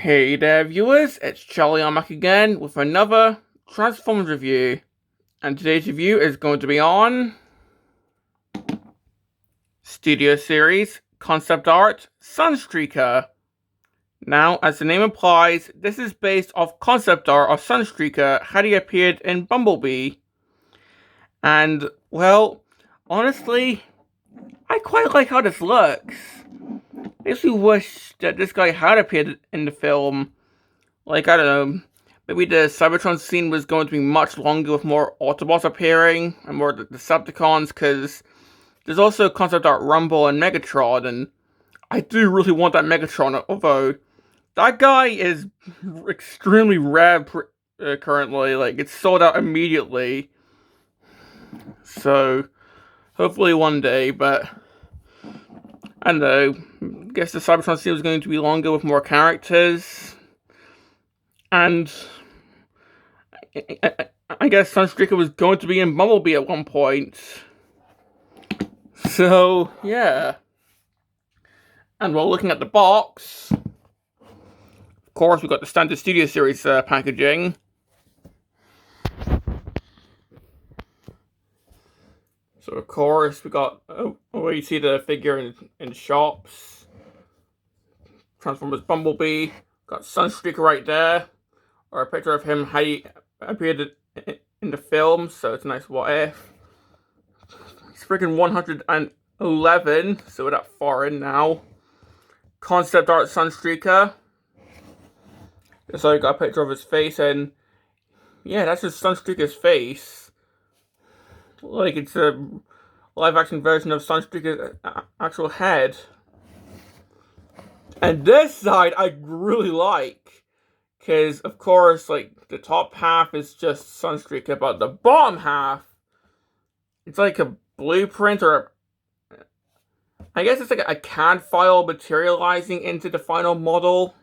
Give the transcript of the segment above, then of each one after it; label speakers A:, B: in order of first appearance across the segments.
A: Hey there viewers, it's Charlie. I'm back again with another Transformers review. And today's review is going to be on Studio Series Concept Art Sunstreaker. Now, as the name implies, this is based off concept art of Sunstreaker had he appeared in Bumblebee. And, well, honestly, I quite like how this looks. I actually wish that this guy had appeared in the film. Like, I don't know, maybe the Cybertron scene was going to be much longer with more Autobots appearing and more Decepticons, because there's also concept art Rumble and Megatron, and I do really want that Megatron, although that guy is extremely rare currently. Like, it's sold out immediately. So, hopefully one day, but I don't know. I guess the Cybertron scene was going to be longer with more characters. And I guess Sunstreaker was going to be in Bumblebee at one point. So, yeah. And while looking at the box, of course, we've got the standard Studio Series packaging. So, of course, we got where you see the figure in shops. Transformers Bumblebee. Got Sunstreaker right there. Or a picture of him how he appeared in the film. So it's a nice what if. He's freaking 111. So we're that far in now. Concept art Sunstreaker. So I got a picture of his face, and yeah, that's just Sunstreaker's face. Like, it's a live action version of Sunstreaker's actual head. And this side I really like, because of course, like, the top half is just Sunstreaker, but the bottom half, it's like a blueprint, or I guess it's like a CAD file materializing into the final model.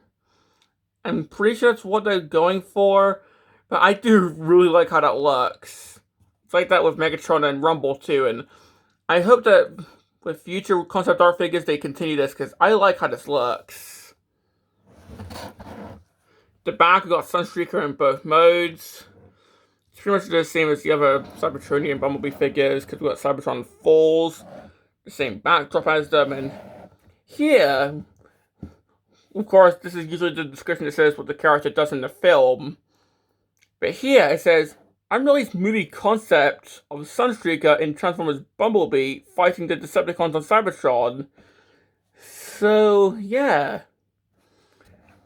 A: I'm pretty sure that's what they're going for, but I do really like how that looks. It's like that with Megatron and Rumble too, and I hope that with future concept art figures they continue this, because I like how this looks. The back, we got Sunstreaker in both modes. It's pretty much the same as the other Cybertronian and Bumblebee figures, because we got Cybertron Falls, the same backdrop as them, and here, of course, this is usually the description that says what the character does in the film. But here it says, unreleased movie concept of Sunstreaker in Transformers Bumblebee fighting the Decepticons on Cybertron. So, yeah.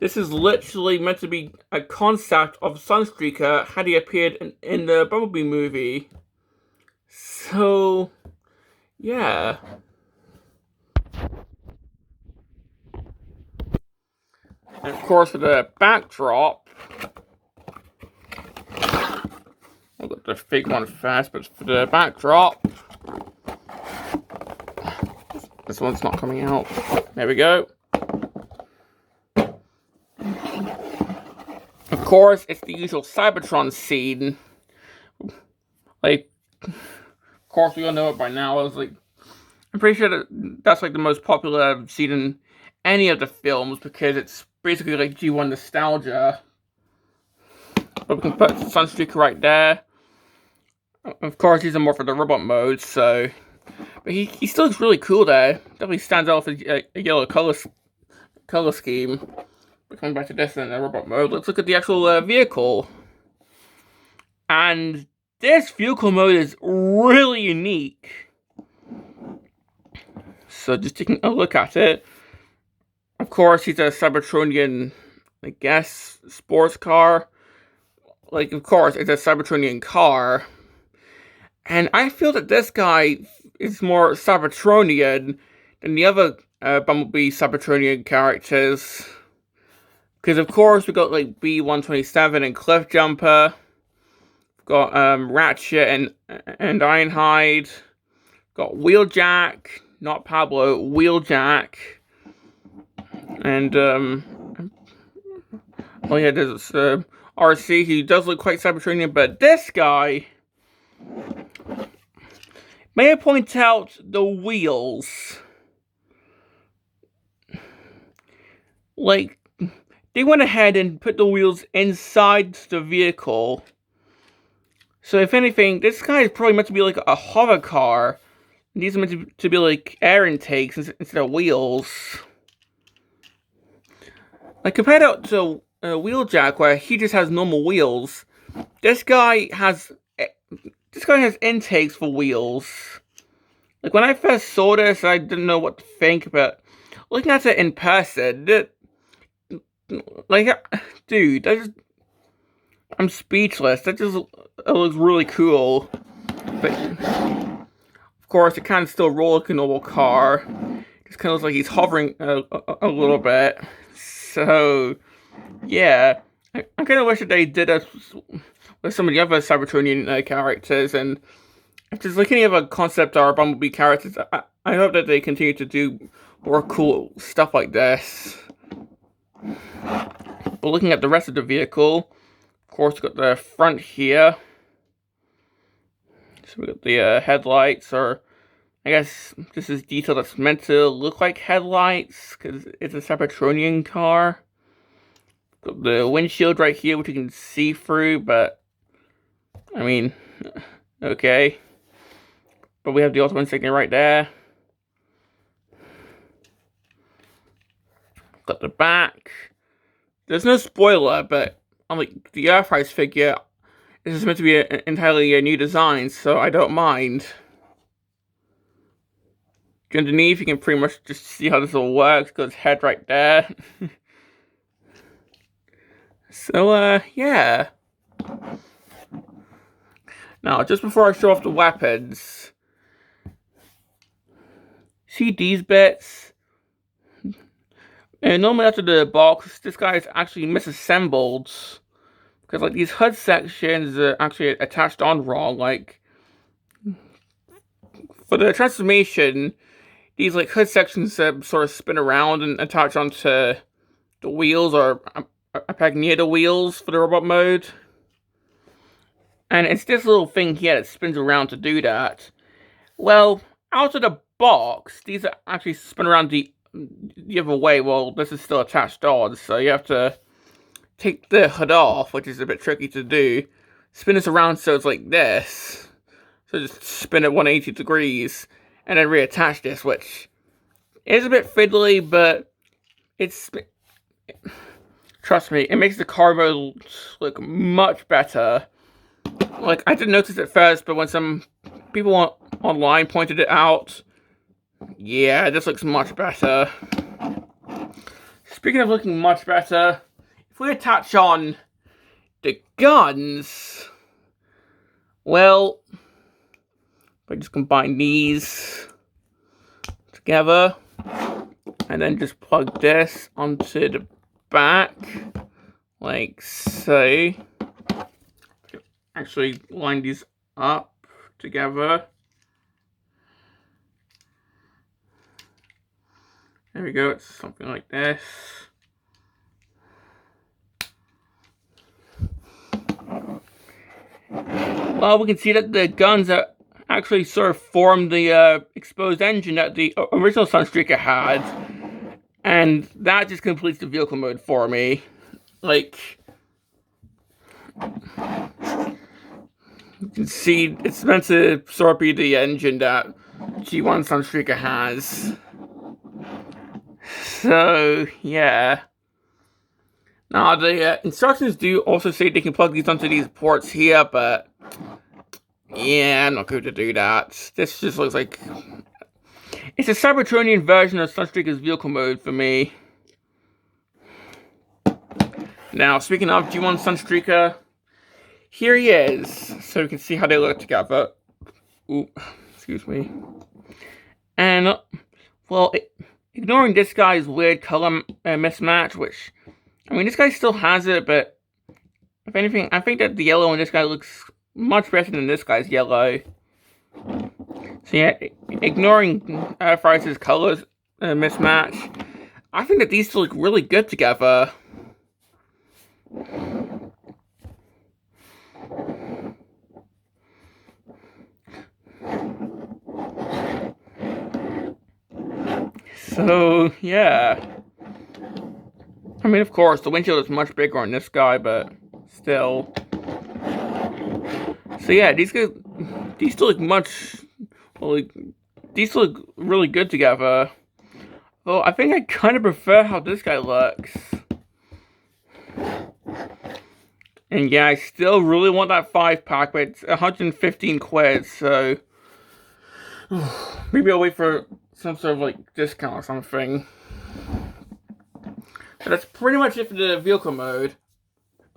A: This is literally meant to be a concept of Sunstreaker had he appeared in the Bumblebee movie. So, yeah. And of course, for the backdrop, I've got the fake one first, but for the backdrop, this one's not coming out. There we go. Of course, it's the usual Cybertron scene. Like, of course, we all know it by now. I'm pretty sure that's like the most popular scene in any of the films, because it's basically like G1 nostalgia. But we can put Sunstreaker right there. Of course, these are more for the robot mode, so... But he still looks really cool there. Definitely stands out with a yellow color scheme. But coming back to this in the robot mode, let's look at the actual vehicle. And this vehicle mode is really unique. So just taking a look at it. Of course, he's a Cybertronian, I guess, sports car. Like, of course, it's a Cybertronian car. And I feel that this guy is more Cybertronian than the other Bumblebee Cybertronian characters. Because, of course, we've got, like, B-127 and Cliffjumper. We've got Ratchet and Ironhide. Got Wheeljack, not Pablo, Wheeljack. And, oh yeah, there's RC, he does look quite Cybertronian, but this guy... May I point out the wheels? Like, they went ahead and put the wheels inside the vehicle. So if anything, this guy is probably meant to be like a hover car. These are meant to be like air intakes instead of wheels. Like compared to Wheeljack, where he just has normal wheels, this guy has intakes for wheels. Like when I first saw this, I didn't know what to think, but looking at it in person, dude, I'm speechless. That just looks really cool. But of course, it kind of still rolls like a normal car. Just kind of looks like he's hovering a little bit. So, yeah, I kind of wish that they did this with some of the other Cybertronian characters, and if there's like any other concept art Bumblebee characters, I hope that they continue to do more cool stuff like this. But looking at the rest of the vehicle, of course, we've got the front here. So we've got the headlights, or I guess this is detail that's meant to look like headlights, because it's a Cybertronian car. Got the windshield right here, which you can see through, but, I mean, okay. But we have the Ultimate insignia right there. Got the back. There's no spoiler, but unlike the Earthrise figure, this is meant to be entirely a new design, so I don't mind. Underneath, you can pretty much just see how this all works. Got his head right there. So, yeah. Now, just before I show off the weapons, see these bits? And normally after the box, this guy is actually misassembled. Because, like, these HUD sections are actually attached on wrong. Like, for the transformation, these, like, HUD sections sort of spin around and attach onto the wheels, or a peg near the wheels for the robot mode. And it's this little thing here that spins around to do that. Well, out of the box, these are actually spin around the other way. Well, this is still attached on, so you have to take the hood off, which is a bit tricky to do. Spin this around so it's like this. So just spin it 180 degrees, and then reattach this, which is a bit fiddly, but it's... Trust me, it makes the car mode look much better. Like, I didn't notice it first, but when some people online pointed it out, yeah, this looks much better. Speaking of looking much better, if we attach on the guns, well, if I just combine these together, and then just plug this onto the back, like so. Actually line these up together. There we go, it's something like this. Well, we can see that the guns are actually sort of form the exposed engine that the original Sunstreaker had. And that just completes the vehicle mode for me. Like, you can see it's meant to sort of be the engine that G1 Sunstreaker has. So, yeah. Now, the instructions do also say they can plug these onto these ports here, but yeah, I'm not going to do that. This just looks like... It's a Cybertronian version of Sunstreaker's vehicle mode for me. Now, speaking of G1 Sunstreaker, here he is, so you can see how they look together. Ooh, excuse me. And, well, ignoring this guy's weird color mismatch, which, I mean, this guy still has it, but if anything, I think that the yellow on this guy looks much better than this guy's yellow. So yeah, ignoring Earthrise's colors mismatch, I think that these two look really good together. So, yeah. I mean, of course, the windshield is much bigger on this guy, but still. So yeah, these still look these look really good together. Well, I think I kind of prefer how this guy looks. And yeah, I still really want that 5-pack, but it's 115 quid, so maybe I'll wait for some sort of like discount or something. But that's pretty much it for the vehicle mode.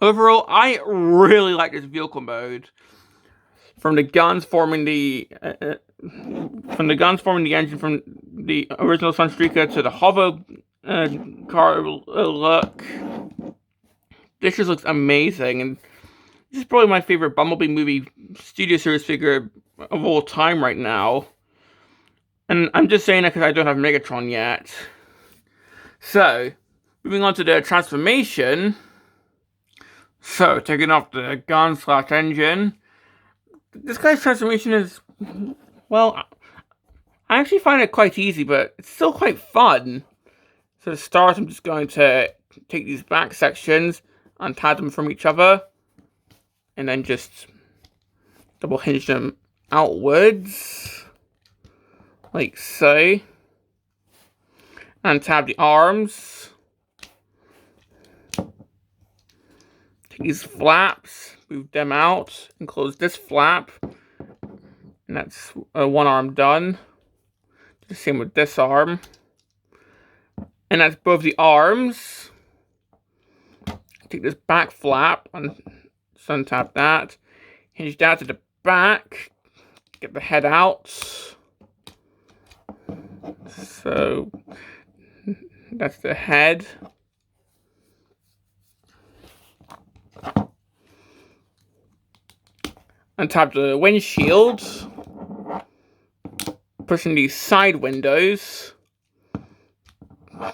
A: Overall, I really like this vehicle mode. From the guns forming the engine from the original Sunstreaker to the hover car look. This just looks amazing, and this is probably my favorite Bumblebee movie Studio Series figure of all time right now. And I'm just saying that because I don't have Megatron yet. So, moving on to the transformation. So, taking off the gun/engine. This guy's transformation is, well, I actually find it quite easy, but it's still quite fun. So to start, I'm just going to take these back sections, untie them from each other, and then just double hinge them outwards, like so. Untab the arms. Take these flaps, move them out, and close this flap. And that's one arm done. The same with this arm. And that's both the arms. Take this back flap and untap that. Hinge that to the back. Get the head out. So that's the head. Untap the windshield. Pushing these side windows.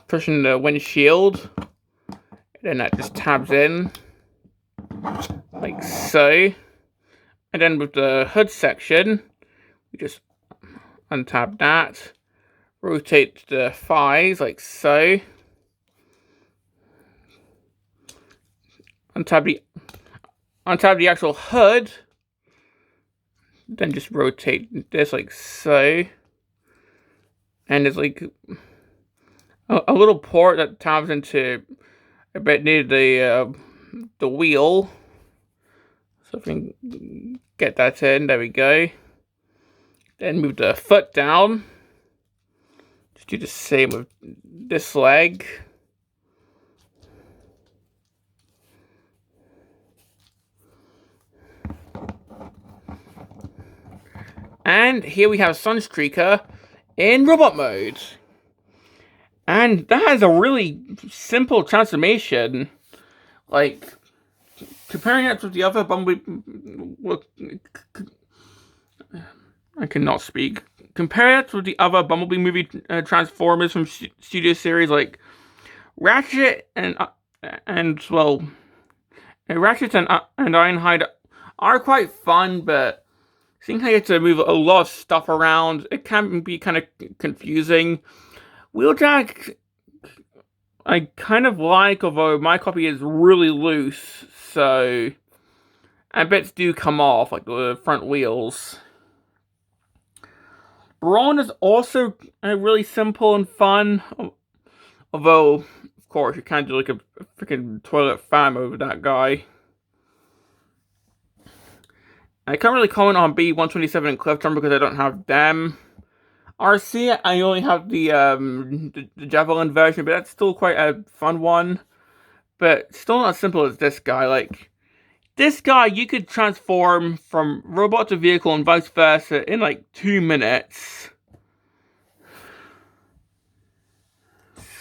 A: Pushing the windshield. Then that just tabs in. Like so. And then with the hood section, we just untap that. Rotate the thighs like so. Untap the actual hood. Then just rotate this like so. And there's like a little port that tabs into a bit near the wheel. So if we can get that in, there we go. Then move the foot down. Just do the same with this leg. And here we have Sunstreaker in robot mode. And that has a really simple transformation. Like, comparing it to the other Bumblebee... I cannot speak. Compare it with the other Bumblebee movie Transformers from Studio Series, like Ratchet and Ironhide are quite fun, but seeing how you have to move a lot of stuff around, it can be kind of confusing. Wheeljack, I kind of like, although my copy is really loose, so and bits do come off, like the front wheels. Brawn is also really simple and fun, although, of course, you can't do like a freaking toilet fan over that guy. I can't really comment on B127 and Cliffjumper because I don't have them. RC, I only have the Javelin version, but that's still quite a fun one. But still not as simple as this guy. Like, this guy, you could transform from robot to vehicle and vice versa in like 2 minutes.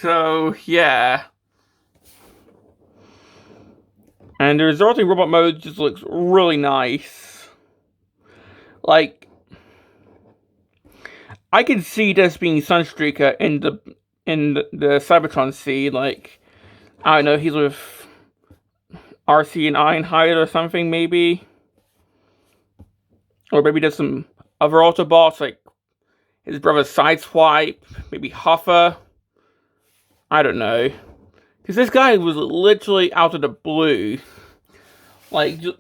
A: So, yeah. And the resulting robot mode just looks really nice. Like, I can see this being Sunstreaker in the Cybertron scene. Like, I don't know, he's with RC and Ironhide or something, maybe. Or maybe there's some other Autobots, like his brother Sideswipe, maybe Huffer. I don't know. Because this guy was literally out of the blue. Like, the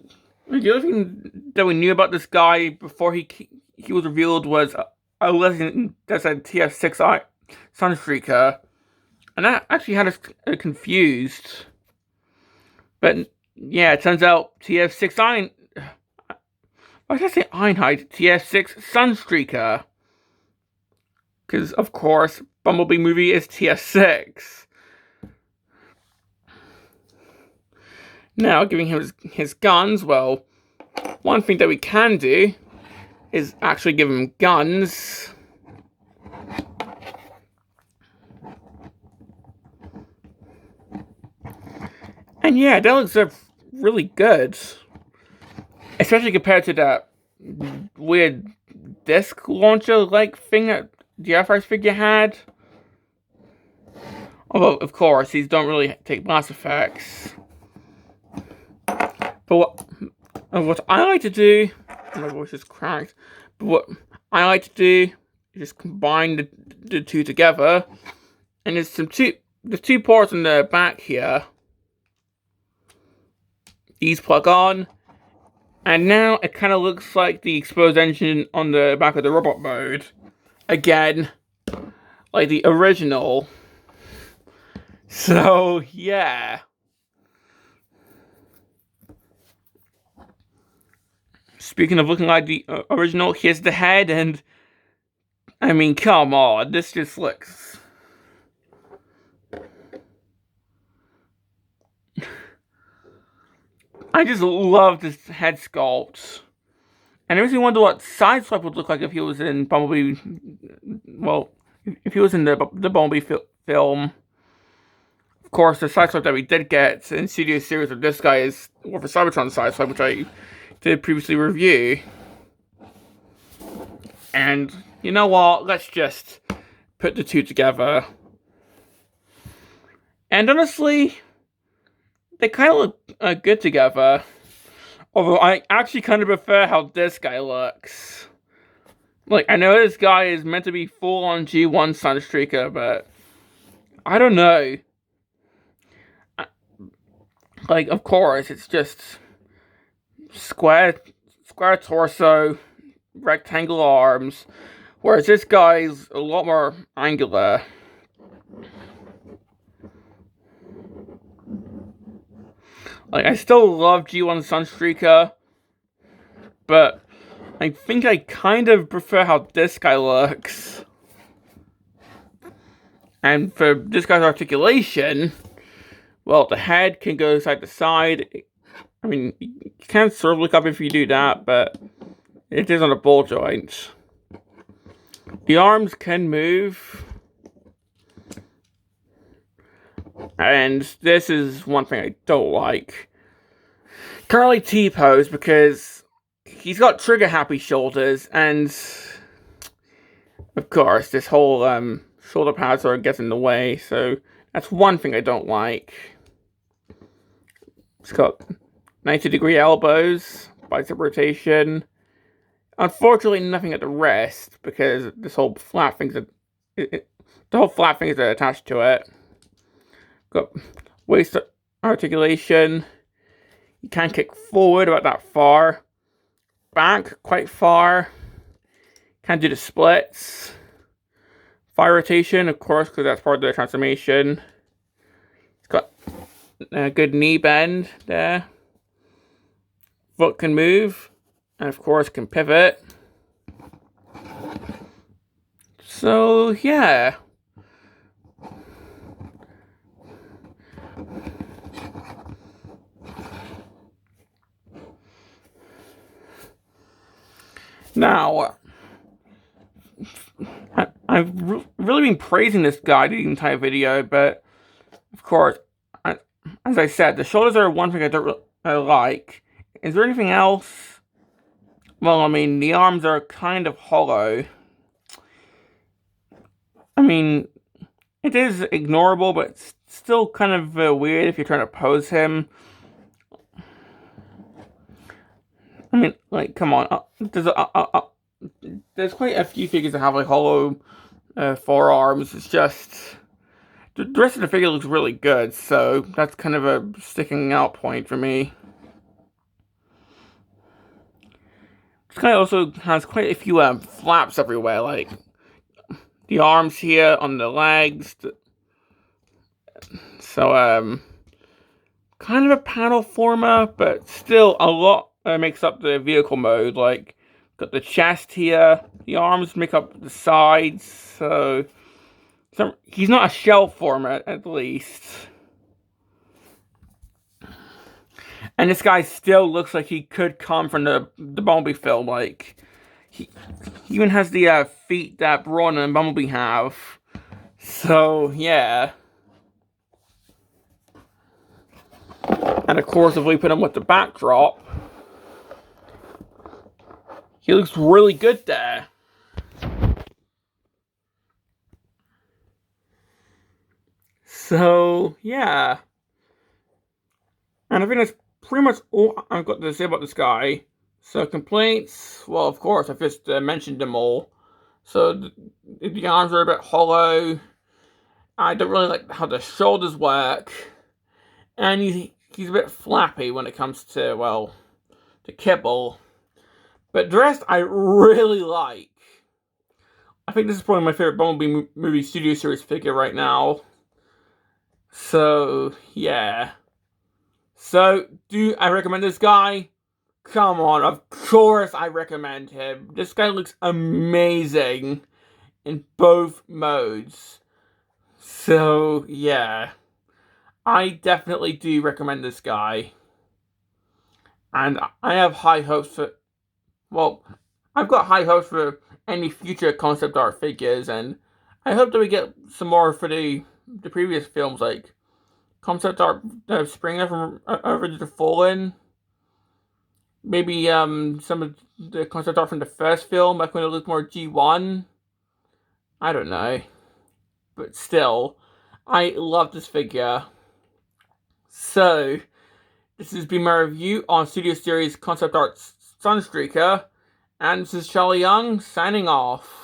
A: other thing that we knew about this guy before he was revealed was a legend that said TF6 Sunstreaker. And that actually had us confused. But yeah, it turns out TF6 why did I say Einheit? TF6 Sunstreaker. Because, of course, Bumblebee movie is TF6. Now, giving him his guns, well, one thing that we can do is actually give him guns. And yeah, that looks really good. Especially compared to that weird disc launcher-like thing that the Air Force figure had. Although, of course, these don't really take blast effects. But what I like to do, my voice is cracked, but what I like to do is just combine the two together. And there's two ports in the back here. These plug on. And now it kind of looks like the exposed engine on the back of the robot mode. Again, like the original. So, yeah. Speaking of looking like the original, here's the head, and I mean, come on, this just looks... I just love this head sculpt. And it makes me wonder what Sideswipe would look like if he was in Bumblebee... Well, if he was in the Bumblebee film. Of course, the Sideswipe that we did get in Studio Series of this guy is War for Cybertron Sideswipe, which I did previously review. And you know what? Let's just put the two together. And honestly, they kind of look good together. Although I actually kind of prefer how this guy looks. Like, I know this guy is meant to be full-on G1 Sunstreaker, but I don't know. Like, of course, it's just square torso, rectangular arms, whereas this guy's a lot more angular. Like, I still love G1 Sunstreaker, but I think I kind of prefer how this guy looks. And for this guy's articulation, well, the head can go side to side. I mean, you can sort of look up if you do that, but it is on a ball joint. The arms can move. And this is one thing I don't like. Currently T-pose, because he's got trigger-happy shoulders, and of course, this whole shoulder pad sort of gets in the way, so that's one thing I don't like. It's got 90-degree elbows, bicep rotation. Unfortunately, nothing at the wrist, because this whole flat thing's the whole flat thing is attached to it. Got waist articulation. You can't kick forward about that far. Back quite far. Can't do the splits. Thigh rotation, of course, because that's part of the transformation. It's got a good knee bend there. Foot can move. And of course can pivot. So, yeah. Now, I've really been praising this guy the entire video, but of course, as I said, the shoulders are one thing I don't really like. Is there anything else? Well, I mean, the arms are kind of hollow. I mean, it is ignorable, but it's still kind of weird if you're trying to pose him. I mean, like, come on. There's quite a few figures that have like hollow forearms. It's just The rest of the figure looks really good, so that's kind of a sticking out point for me. This guy also has quite a few flaps everywhere, like the arms here on the legs. So, kind of a panel former, but still a lot makes up the vehicle mode. Like, got the chest here, the arms make up the sides, so he's not a shell former at least. And this guy still looks like he could come from the Bumblebee film. Like, he even has the feet that Brawn and Bumblebee have. So, yeah. And of course, if we put him with the backdrop, he looks really good there. So, yeah. And I think that's pretty much all I've got to say about this guy. So, complaints, well, of course, I've just mentioned them all. So, the arms are a bit hollow. I don't really like how the shoulders work. And he's a bit flappy when it comes to, well, the kibble. But the rest I really like. I think this is probably my favorite Bumblebee movie studio series figure right now. So, yeah. So, do I recommend this guy? Come on, of course I recommend him. This guy looks amazing in both modes. So, yeah. I definitely do recommend this guy. And I have high hopes for... Well, I've got high hopes for any future concept art figures, and I hope that we get some more for the previous films, like concept art Springer from Revenge of the Fallen. Maybe some of the concept art from the first film, back when it looked more G1. I don't know. But still, I love this figure. So, this has been my review on Studio Series Concept Art Sunstreaker, and this is Charlie Young signing off.